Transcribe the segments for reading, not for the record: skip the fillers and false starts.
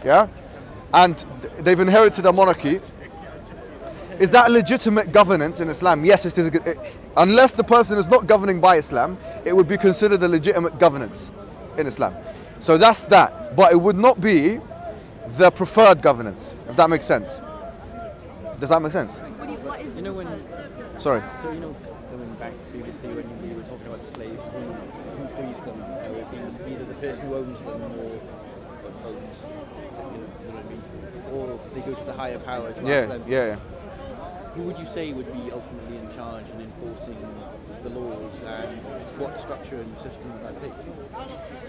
Yeah, and they've inherited a monarchy. Is that legitimate governance in Islam? Yes, it is. Unless the person is not governing by Islam, it would be considered a legitimate governance in Islam. So that's that, but it would not be the preferred governance, if that makes sense. Does that make sense? You know when? Sorry. So you know, going back to history when you were talking about the slaves, who frees them? It being either the person who owns them or owns, you know what I mean? Or they go to the higher power to ask them. Yeah. Who would you say would be ultimately in charge and enforcing the laws, and what structure and system would that take?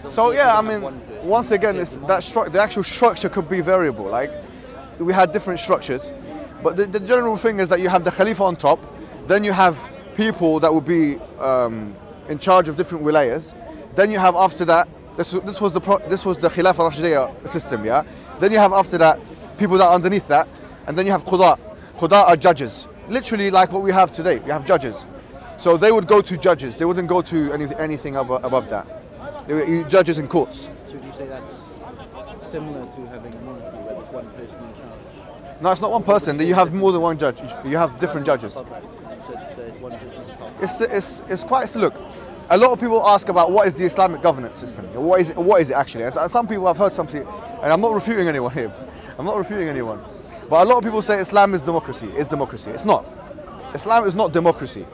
So yeah, I mean, once again, the actual structure could be variable. Like, we had different structures, but the general thing is that you have the Khalifa on top, then you have people that will be in charge of different wilayas, then you have after that, this was the Khilafah Rashidiyya system, yeah? Then you have after that, people that are underneath that, and then you have Qudaa. Qudaa are judges, literally like what we have today. We have judges. So they would go to judges, they wouldn't go to anything above that. They were judges in courts. So would you say that's similar to having a monarchy where there's one person in charge? No, it's not one person, you have more than one judge. You have different judges. It's quite, look, a lot of people ask about what is the Islamic governance system? What is it actually? And some people have heard something, and I'm not refuting anyone here. I'm not refuting anyone. But a lot of people say Islam is democracy. It's democracy. It's not. Islam is not democracy.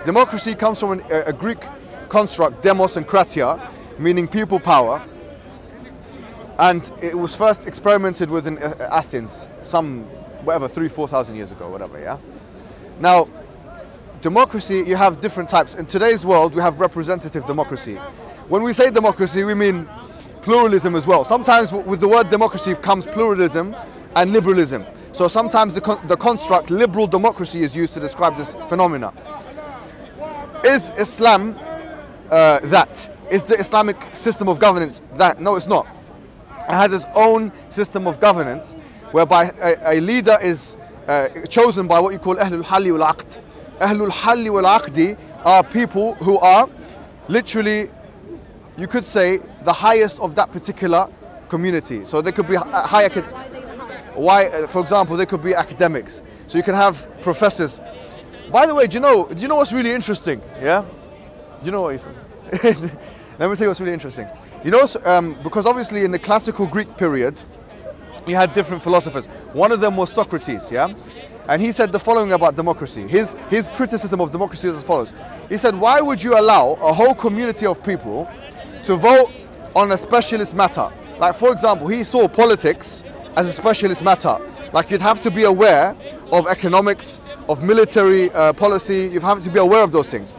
Democracy comes from a Greek construct, demos and kratia, meaning people power. And it was first experimented with in Athens, 3,000-4,000 years ago, whatever, yeah? Now, democracy, you have different types. In today's world, we have representative democracy. When we say democracy, we mean pluralism as well. Sometimes with the word democracy comes pluralism and liberalism. So sometimes the construct liberal democracy is used to describe this phenomena. Is Islam that? Is the Islamic system of governance that? No, it's not. It has its own system of governance whereby a leader is chosen by what you call Ahlul Halli wal Aqd. Ahlul Halli wal Aqdi are people who are literally, you could say, the highest of that particular community. So they could be high. For example, they could be academics. So you can have professors. By the way, do you know what's really interesting? Yeah? Do you know what? Let me tell you what's really interesting. You know, because obviously in the classical Greek period, you had different philosophers. One of them was Socrates, yeah? And he said the following about democracy. His criticism of democracy is as follows. He said, why would you allow a whole community of people to vote on a specialist matter? Like, for example, he saw politics as a specialist matter. Like, you'd have to be aware of economics, of military policy, you have to be aware of those things.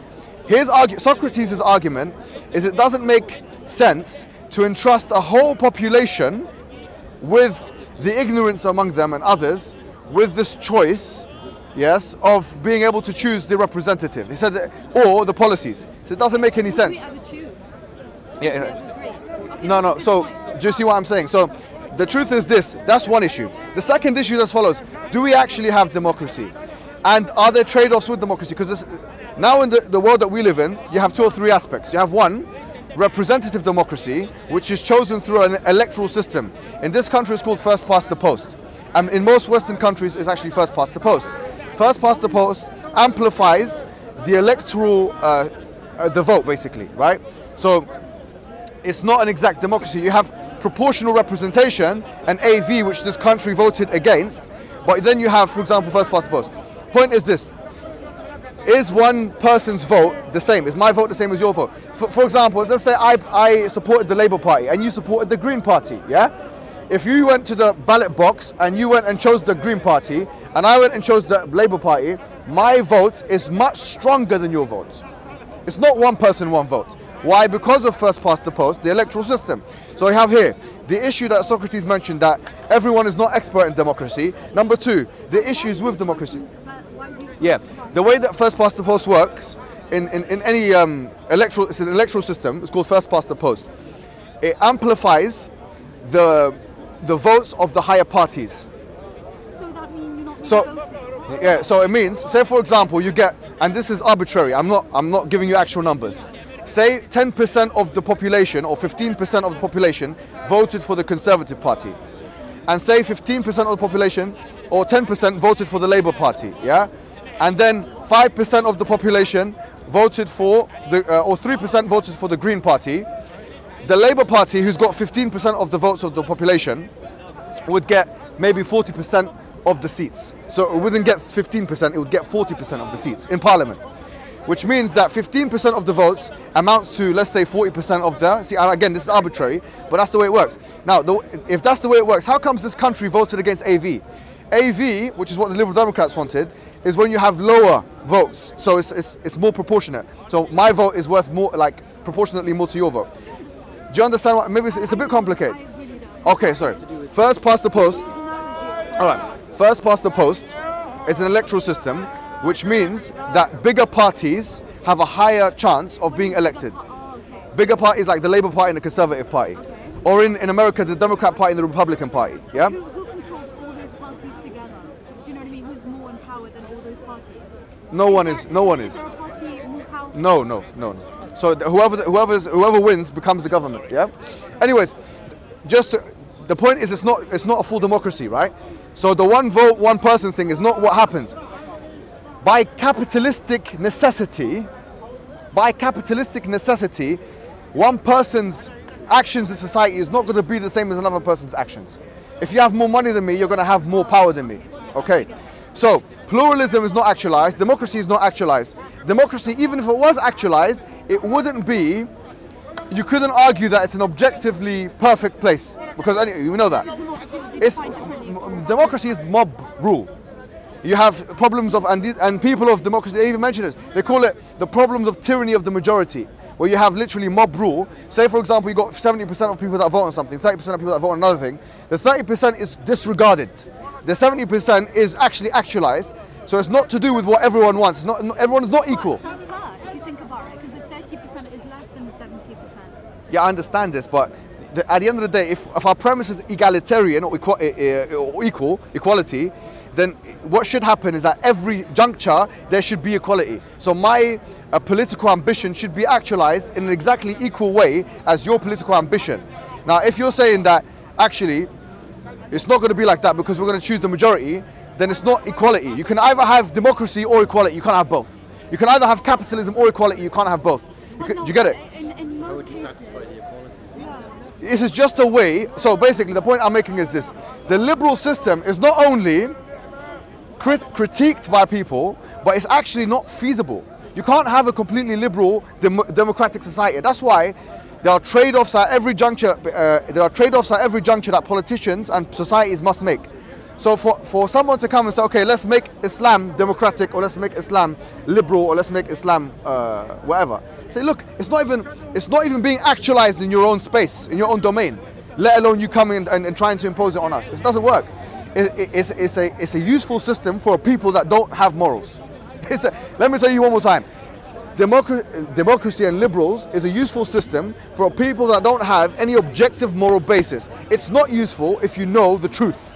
Socrates' argument is it doesn't make sense to entrust a whole population with the ignorance among them and others with this choice, yes, of being able to choose the representative. He said that, or the policies. So it doesn't make any sense. Would we ever choose? Yeah. No. So, do you see what I'm saying? So, the truth is this. That's one issue. The second issue is as follows. Do we actually have democracy? And are there trade-offs with democracy? Because now in the world that we live in, you have two or three aspects. You have one, representative democracy, which is chosen through an electoral system. In this country, it's called first past the post. And in most Western countries, it's actually first past the post. First past the post amplifies the electoral, the vote, basically, right? So it's not an exact democracy. You have proportional representation and AV, which this country voted against. But then you have, for example, first past the post. Point is this. Is one person's vote the same? Is my vote the same as your vote? For example, let's say I supported the Labour Party and you supported the Green Party, yeah? If you went to the ballot box and you went and chose the Green Party and I went and chose the Labour Party, my vote is much stronger than your vote. It's not one person, one vote. Why? Because of first past the post, the electoral system. So we have here the issue that Socrates mentioned, that everyone is not expert in democracy. Number two, the issues with democracy. Yeah, the way that first past the post works in any it's an electoral system. It's called first past the post. It amplifies the votes of the higher parties. So that means you're not voting? Yeah, so it means, say for example, you get, and this is arbitrary. I'm not giving you actual numbers. say 10% of the population or 15% of the population voted for the Conservative Party, and say 15% of the population or 10% voted for the Labour Party, yeah? And then 5% of the population voted for the, or 3% voted for the Green Party. The Labour Party, who's got 15% of the votes of the population, would get maybe 40% of the seats. So it wouldn't get 15%, it would get 40% of the seats in Parliament. Which means that 15% of the votes amounts to, let's say, 40% of the... See, again, this is arbitrary, but that's the way it works. Now, if that's the way it works, how comes this country voted against AV? AV, which is what the Liberal Democrats wanted, is when you have lower votes. So it's more proportionate. So my vote is worth more, like, proportionately more to your vote. Do you understand what... Maybe it's a bit complicated. Okay, sorry. First past the post... All right. First past the post is an electoral system, which means that bigger parties have a higher chance of being elected. Bigger parties like the Labour Party and the Conservative Party. Or in America, the Democrat Party and the Republican Party. Yeah? Who controls all those parties together? Do you know what I mean? Who's more in power than all those parties? No one is. No one is. Is there a party more powerful? No. So whoever wins becomes the government. Yeah. Anyways, the point is it's not a full democracy, right? So the one vote, one person thing is not what happens. By capitalistic necessity, one person's actions in society is not going to be the same as another person's actions. If you have more money than me, you're going to have more power than me. Okay. So pluralism is not actualized. Democracy is not actualized. Democracy, even if it was actualized, it wouldn't be. You couldn't argue that it's an objectively perfect place because anyway, we know that. Democracy is mob rule. You have problems of, and people of democracy, they even mention this, they call it the problems of tyranny of the majority, where you have literally mob rule. Say for example, you got 70% of people that vote on something, 30% of people that vote on another thing. The 30% is disregarded. The 70% is actually actualized. So it's not to do with what everyone wants. Everyone is not equal. That's fair if you think about it, because the 30% is less than the 70%. Yeah, I understand this, but at the end of the day, if our premise is egalitarian or equality, then what should happen is at every juncture there should be equality. So my political ambition should be actualized in an exactly equal way as your political ambition. Now, if you're saying that actually it's not going to be like that because we're going to choose the majority, then it's not equality. You can either have democracy or equality. You can't have both. You can either have capitalism or equality. You can't have both. Do you get it? In most cases. Yeah. This is just a way. So basically, the point I'm making is this: the liberal system is not only critiqued by people, but it's actually not feasible. You can't have a completely liberal democratic society. That's why there are trade-offs at every juncture. That politicians and societies must make. So for someone to come and say, okay, let's make Islam democratic, or let's make Islam liberal, or let's make Islam whatever. Say, look, it's not even being actualized in your own space, in your own domain, let alone you coming and trying to impose it on us. It doesn't work. It's a useful system for people that don't have morals. Let me tell you one more time. Democracy and liberals is a useful system for people that don't have any objective moral basis. It's not useful if you know the truth.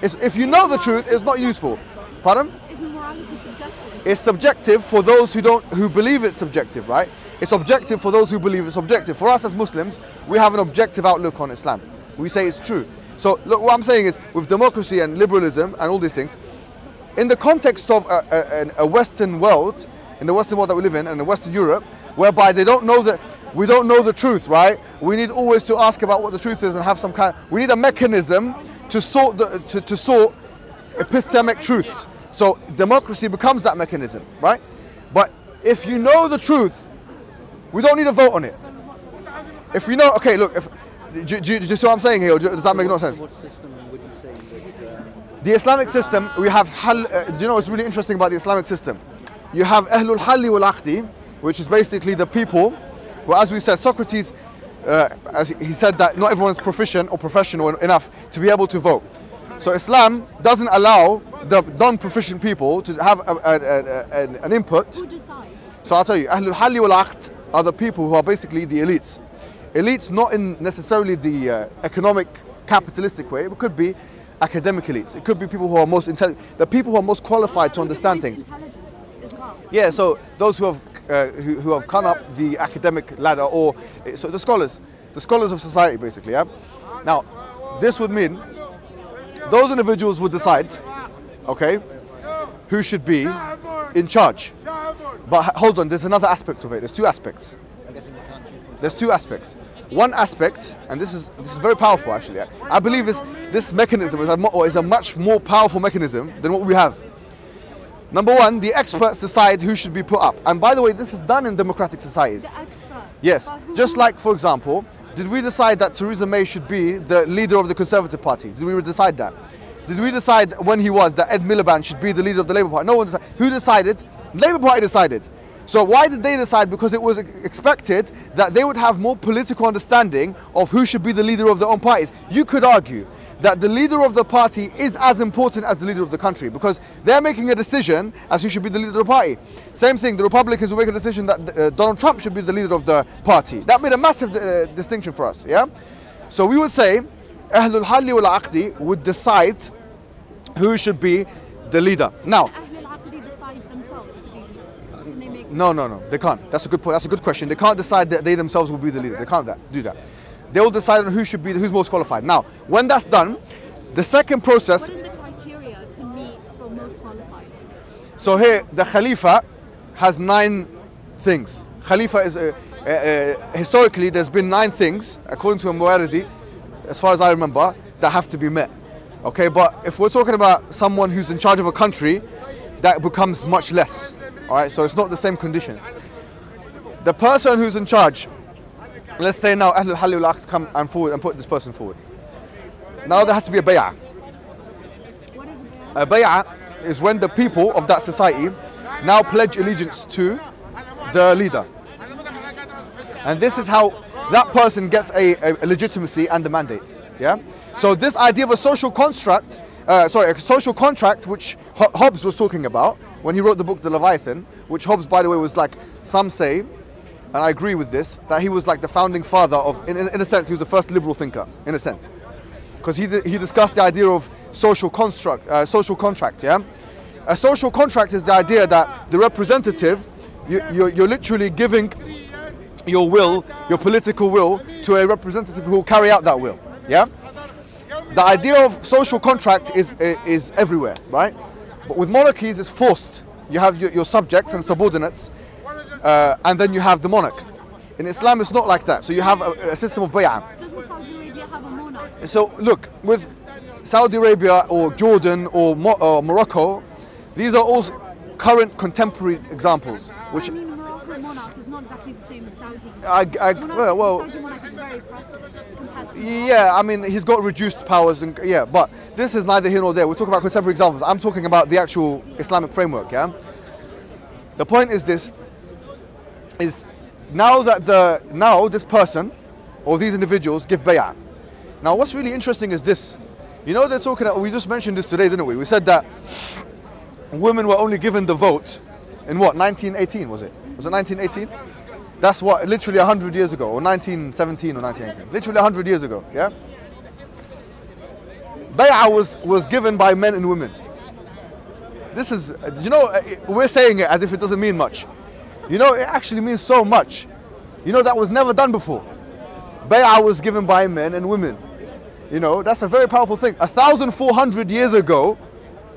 If you know the truth, it's not useful. Pardon? Isn't morality subjective? It's subjective for those who believe it's subjective, right? It's objective for those who believe it's objective. For us as Muslims, we have an objective outlook on Islam. We say it's true. So look, what I'm saying is, with democracy and liberalism and all these things, in the context of a Western world, in the Western world that we live in, and in Western Europe, whereby we don't know the truth, right? We need always to ask about what the truth is and have some kind. We need a mechanism to sort epistemic truths. So democracy becomes that mechanism, right? But if you know the truth, we don't need to vote on it. If you know, okay, look, do you see what I'm saying here? Or does that make no sense? What system would you say would, The Islamic system, we have, do you know what's really interesting about the Islamic system? You have Ahlul Halli wal Aqdi, which is basically the people, well, as we said, Socrates, as he said that not everyone is proficient or professional enough to be able to vote. So Islam doesn't allow the non-proficient people to have an input. Who decides? So I'll tell you, Ahlul Halli wal Aqd are the people who are basically the elites. Elites not in necessarily the economic capitalistic way, it could be academic elites. It could be people who are most intelligent, the people who are most qualified to understand things. Intelligence as well. Yeah, so those who have come up the academic ladder, or so the scholars of society, basically. Yeah. Now, this would mean those individuals would decide, okay, who should be in charge. But hold on, there's another aspect of it. There's two aspects. I guess they can't choose themselves. There's two aspects. One aspect, and this is very powerful actually. I believe this mechanism is a much more powerful mechanism than what we have. Number one, the experts decide who should be put up. And by the way, this is done in democratic societies. The expert. Yes, just like, for example, did we decide that Theresa May should be the leader of the Conservative Party? Did we decide that? Did we decide when he was that Ed Miliband should be the leader of the Labour Party? No one decided. Who decided? Labour Party decided. So why did they decide? Because it was expected that they would have more political understanding of who should be the leader of their own parties. You could argue that the leader of the party is as important as the leader of the country, because they're making a decision as who should be the leader of the party. Same thing, the Republicans will make a decision that Donald Trump should be the leader of the party. That made a massive distinction for us, yeah? So we would say, Ahlul Halli wal Aqdi would decide who should be the leader. Now, Ahlul Aqdi decide themselves to be leaders. Can they make no, they can't. That's a good point. That's a good question. They can't decide that they themselves will be the leader. They can't do that. They will decide on who's most qualified. Now, when that's done, the second process. What is the criteria to meet for most qualified? So here, the Khalifa has 9 things. Khalifa is historically there's been 9 things according to a Muwarridi, as far as I remember, that have to be met. Okay, but if we're talking about someone who's in charge of a country, that becomes much less. All right, so it's not the same conditions. The person who's in charge. Let's say now Ahlul Halli wal Aqd come and forward and put this person forward. Now there has to be a bay'ah. What is A bay'ah is when the people of that society now pledge allegiance to the leader. And this is how that person gets a legitimacy and the mandate. Yeah. So this idea of a social construct, a social contract, which Hobbes was talking about when he wrote the book The Leviathan, which Hobbes, by the way, was like, some say, and I agree with this, that he was like the founding father of, in a sense, he was the first liberal thinker, in a sense. Because he discussed the idea of social contract, yeah? A social contract is the idea that the representative, you're literally giving your will, your political will, to a representative who will carry out that will, yeah? The idea of social contract is everywhere, right? But with monarchies, it's forced. You have your subjects and subordinates, and then you have the monarch. In Islam, it's not like that. So you have a system of bay'ah. Doesn't Saudi Arabia have a monarch? So look, with Saudi Arabia or Jordan or Morocco, these are all current contemporary examples. Which I mean, Morocco monarch is not exactly the same as Saudi. well, Saudi monarch is very oppressive compared to yeah, I mean, he's got reduced powers, and yeah, but this is neither here nor there. We're talking about contemporary examples. I'm talking about the actual Islamic framework, yeah? The point is this, is now this person, or these individuals, give bay'ah. Now what's really interesting is this. You know, they're talking about, we just mentioned this today, didn't we? We said that women were only given the vote in what, 1918 was it? Was it 1918? That's what, literally 100 years ago, or 1917 or 1918. Literally 100 years ago, yeah? Bay'ah was given by men and women. This is, you know, we're saying it as if it doesn't mean much. You know, it actually means so much. You know, that was never done before. Bay'ah was given by men and women. You know, that's a very powerful thing. 1,400 years ago,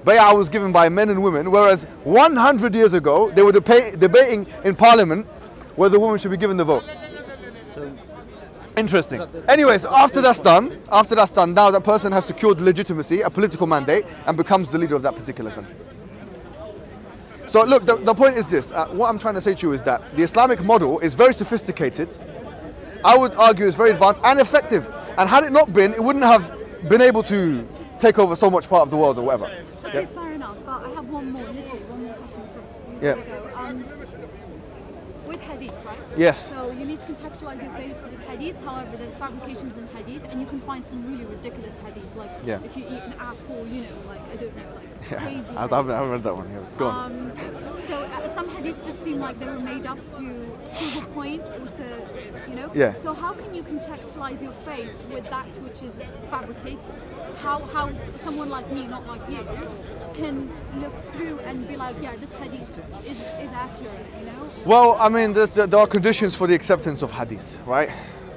Bay'ah was given by men and women, whereas 100 years ago, they were debating in Parliament whether women should be given the vote. Interesting. Anyways, after that's done, now that person has secured legitimacy, a political mandate, and becomes the leader of that particular country. So look, the point is this. What I'm trying to say to you is that the Islamic model is very sophisticated. I would argue it's very advanced and effective. And had it not been, it wouldn't have been able to take over so much part of the world or whatever. Okay, Yeah. fair enough. But I have one more, literally one more question. So Yeah. With hadiths, right? Yes. So you need to contextualize your faith with hadith. However, there's fabrications in hadith, and you can find some really ridiculous hadiths. Like if you eat an apple, you know, like I don't know, like crazy. I haven't read that one. Yeah. Go on. So some hadiths just seem like they were made up to prove a point or to, you know. Yeah. So how can you contextualize your faith with that which is fabricated? How someone like me, not like you, can look through and be like, yeah, this hadith is accurate, you know? Well, I mean, there are conditions for the acceptance of hadith, right?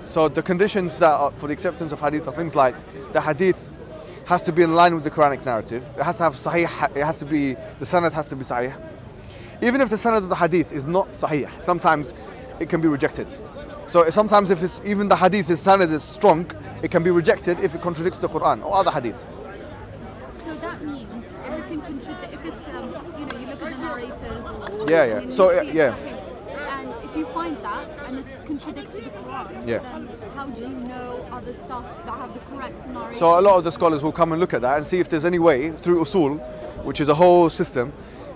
So the conditions that are for the acceptance of hadith are things like the hadith has to be in line with the Quranic narrative. It has to have sahih. It has to be, the sanad has to be sahih. Even if the sanad of the hadith is not sahih, sometimes it can be rejected. So sometimes if it's even the hadith, his sanad is strong, it can be rejected if it contradicts the Quran or other hadith. So that means if it can contradict, if it's you know, you look at the narrators or Yeah. and So you see yeah. it's sahih, and if you find that and it contradicts the Quran, then how do you know other stuff that have the correct narration? So a lot of the scholars will come and look at that and see if there's any way through usul, which is a whole system,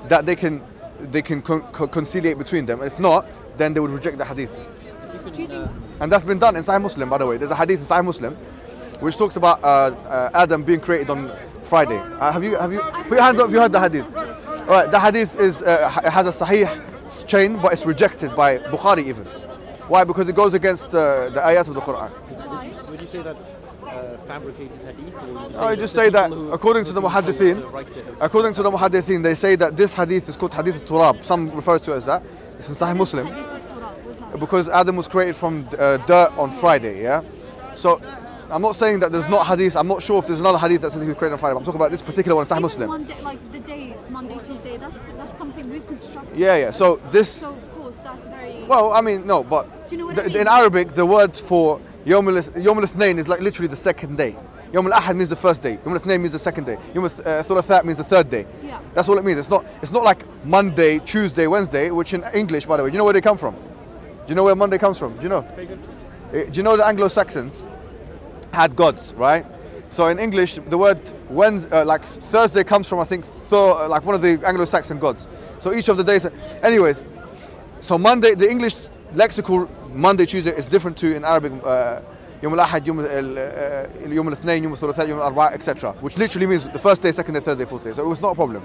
that they can conciliate between them. If not, then they would reject the hadith. Do you think? And that's been done in Sahih Muslim, by the way. There's a hadith in Sahih Muslim which talks about Adam being created on Friday. Have you put your hands up if you heard the hadith? All right, the hadith is it has a sahih chain, but it's rejected by Bukhari even. Why? Because it goes against the ayat of the Quran. Would you say that's fabricated hadith? Or I just say that according to the muhaddithin, they say that this hadith is called hadith al-turab. Some refer to it as that. It's in Sahih Muslim. Because Adam was created from dirt on Friday, yeah? So, I'm not saying that there's not hadith, I'm not sure if there's another hadith that says he was created on Friday, but I'm talking about this particular one, Sahih Muslim. One day, like the days, Monday, Tuesday, that's something we've constructed. Yeah, so this... So of course, that's very... Well, I mean, no, but do you know what I mean? In Arabic, the word for Yawm al-Ithnain is like literally the second day. Yawm al-Ahad means the first day. Yawm al-Ithnain means the second day. Yawm al-Thulatha means the third day. Yeah. That's all it means. It's not like Monday, Tuesday, Wednesday, which in English, by the way, do you know where they come from? Do you know where Monday comes from? Do you know? Do you know the Anglo-Saxons had gods, right? So in English, the word like Thursday comes from, I think, like one of the Anglo-Saxon gods. So each of the days, anyways. So Monday, the English lexical Monday, Tuesday is different to in Arabic. Yawm al-Ahad, Yawm al-Ithnain, Yawm al-Thulatha, Yawm al-Arba', etc. Which literally means the first day, second day, third day, fourth day. So it was not a problem.